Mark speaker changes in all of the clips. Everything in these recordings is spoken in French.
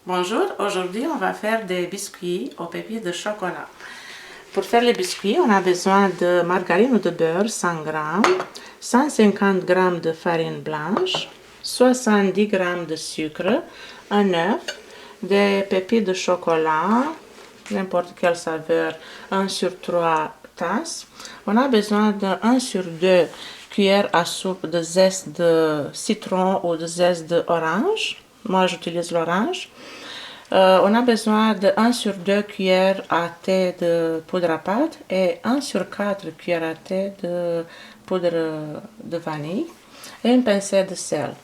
Speaker 1: Bonjour, aujourd'hui on va faire des biscuits aux pépites de chocolat. Pour faire les biscuits, on a besoin de margarine ou de beurre 100 g, 150 g de farine blanche, 70 g de sucre, un œuf, des pépites de chocolat, n'importe quelle saveur, 1 sur 3 tasses. On a besoin de 1 sur 2 cuillères à soupe de zeste de citron ou de zeste d'orange. Moi j'utilise l'orange. On a besoin de 1 sur 2 cuillères à thé de poudre à pâte et 1 sur 4 cuillères à thé de poudre de vanille et une pincée de sel.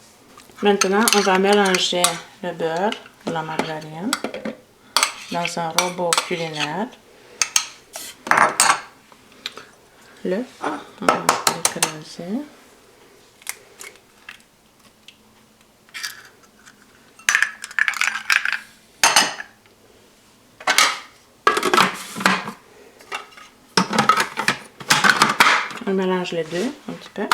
Speaker 1: Maintenant, on va mélanger le beurre ou la margarine dans un robot culinaire. L'œuf, on va l'écraser. On mélange les deux un petit peu.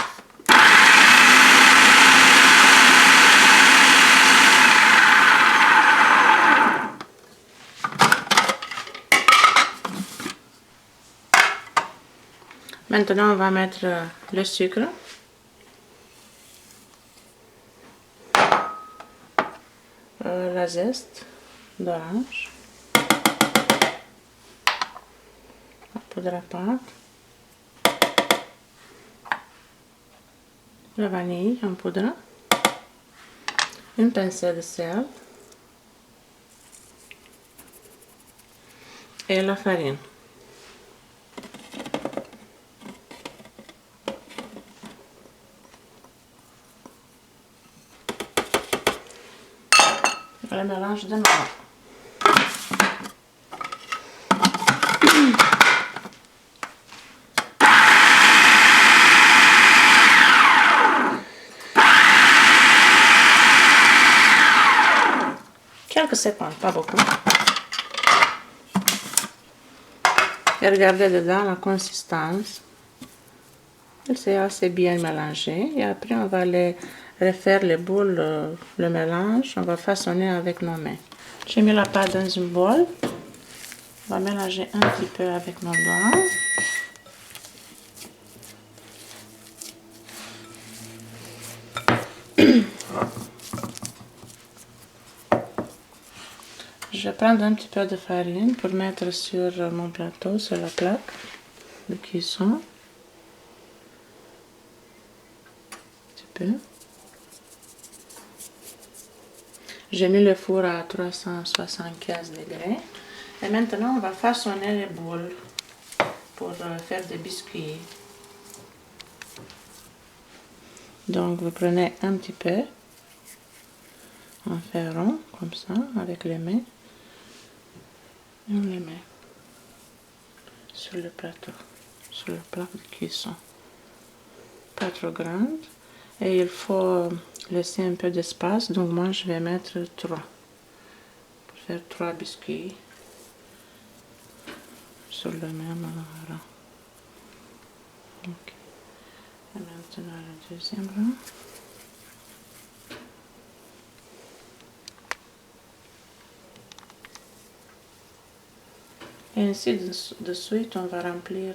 Speaker 1: Maintenant, on va mettre le sucre. La zeste d'orange. La poudre à pâte. La vanille en poudre. Une pincée de sel. Et la farine. On le mélange de nouveau. Quelques secondes, pas beaucoup. Et regardez dedans la consistance. C'est assez bien mélangé. Et après, on va les refaire les boules, le mélange. On va façonner avec nos mains. J'ai mis la pâte dans une boule. On va mélanger un petit peu avec nos doigts. Je vais prendre un petit peu de farine pour mettre sur mon plateau, sur la plaque de cuisson. Un petit peu. J'ai mis le four à 375 degrés. Et maintenant, on va façonner les boules pour faire des biscuits. Donc, vous prenez un petit peu, on fait rond, comme ça, avec les mains. Et on les met sur le plateau, sur la plaque de cuisson. Pas trop grande. Et il faut laisser un peu d'espace, donc moi je vais mettre 3. Pour faire 3 biscuits sur le même rang. Okay. Et maintenant le deuxième rang. Et ainsi de suite, on va remplir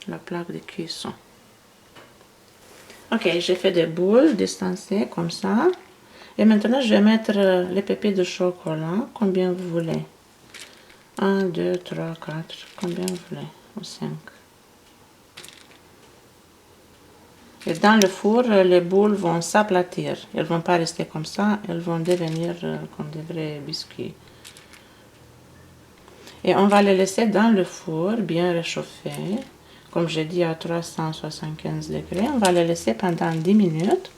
Speaker 1: la plaque de cuisson. Ok, j'ai fait des boules distancées comme ça. Et maintenant, je vais mettre les pépites de chocolat, combien vous voulez. 1, 2, 3, 4, combien vous voulez, ou 5. Et dans le four, les boules vont s'aplatir. Elles ne vont pas rester comme ça, elles vont devenir comme des vrais biscuits. Et on va les laisser dans le four, bien réchauffé, comme j'ai dit à 375 degrés. On va les laisser pendant 10 minutes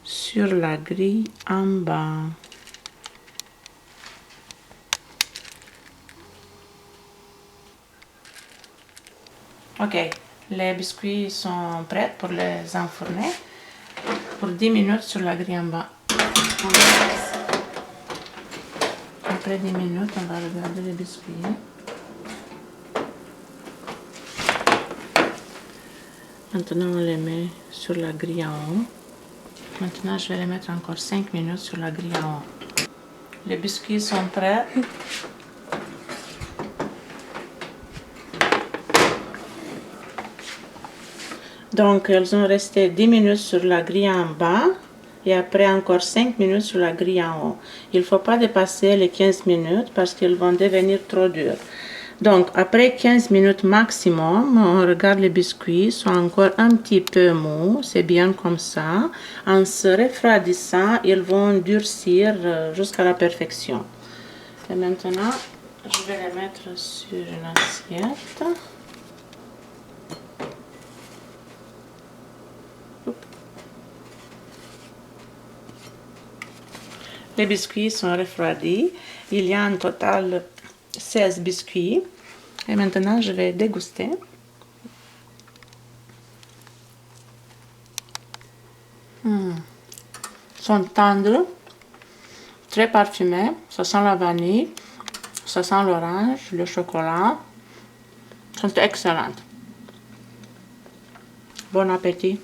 Speaker 1: sur la grille en bas. Ok, les biscuits sont prêts pour les enfourner pour 10 minutes sur la grille en bas. Après 10 minutes, on va regarder les biscuits. Maintenant, on les met sur la grille en haut. Maintenant, je vais les mettre encore 5 minutes sur la grille en haut. Les biscuits sont prêts. Donc, elles ont resté 10 minutes sur la grille en bas et après encore 5 minutes sur la grille en haut. Il ne faut pas dépasser les 15 minutes parce qu'ils vont devenir trop durs. Donc, après 15 minutes maximum, on regarde les biscuits, sont encore un petit peu mous, c'est bien comme ça. En se refroidissant, ils vont durcir jusqu'à la perfection. Et maintenant, je vais les mettre sur une assiette. Les biscuits sont refroidis. Il y a en total 16 biscuits. Et maintenant, je vais déguster. Ils sont tendres, très parfumés. Ça sent la vanille, ça sent l'orange, le chocolat. Ils sont excellents. Bon appétit!